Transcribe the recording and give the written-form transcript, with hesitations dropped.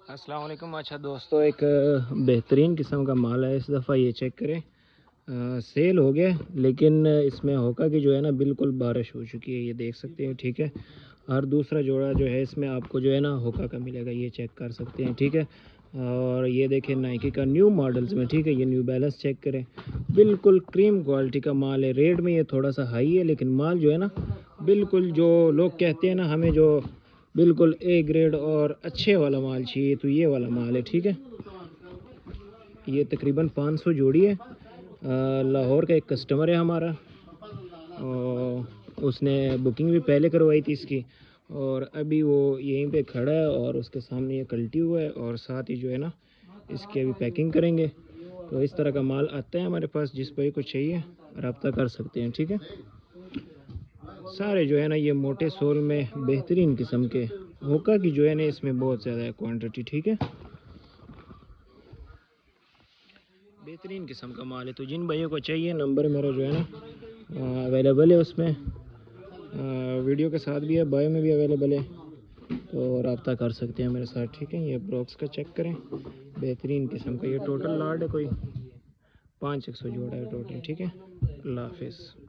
अस्सलाम वालेकुम। अच्छा दोस्तों, एक बेहतरीन किस्म का माल है इस दफ़ा, ये चेक करें। सेल हो गया, लेकिन इसमें होका की जो है ना बिल्कुल बारिश हो चुकी है, ये देख सकते हैं। ठीक है, हर दूसरा जोड़ा जो है इसमें आपको जो है ना होका का मिलेगा, ये चेक कर सकते हैं। ठीक है, और ये देखें नाइकी का न्यू मॉडल्स में। ठीक है, ये न्यू बैलेंस चेक करें, बिल्कुल क्रीम क्वालिटी का माल है। रेट में ये थोड़ा सा हाई है, लेकिन माल जो है ना बिल्कुल, जो लोग कहते हैं ना हमें जो बिल्कुल ए ग्रेड और अच्छे वाला माल चाहिए, तो ये वाला माल है। ठीक है, ये तकरीबन 500 जोड़ी है। लाहौर का एक कस्टमर है हमारा, और उसने बुकिंग भी पहले करवाई थी इसकी, और अभी वो यहीं पे खड़ा है और उसके सामने ये कल्टी हुआ है, और साथ ही जो है ना इसकी अभी पैकिंग करेंगे। तो इस तरह का माल आता है हमारे पास, जिस पर कुछ चाहिए रब्ता कर सकते हैं। ठीक है, सारे जो है ना ये मोटे सोल में बेहतरीन किस्म के होका की जो है ना इसमें बहुत ज़्यादा है क्वांटिटी। ठीक है, बेहतरीन किस्म का माल है। तो जिन भाइयों को चाहिए, नंबर मेरा जो है ना अवेलेबल है उसमें, वीडियो के साथ भी है, बायो में भी अवेलेबल है, तो रब्ता कर सकते हैं मेरे साथ। ठीक है, ये ब्रॉक्स का चेक करें, बेहतरीन किस्म का। ये टोटल लाट है, कोई 500 जोड़ा है टोटल। ठीक है, अल्लाह हाफिज़।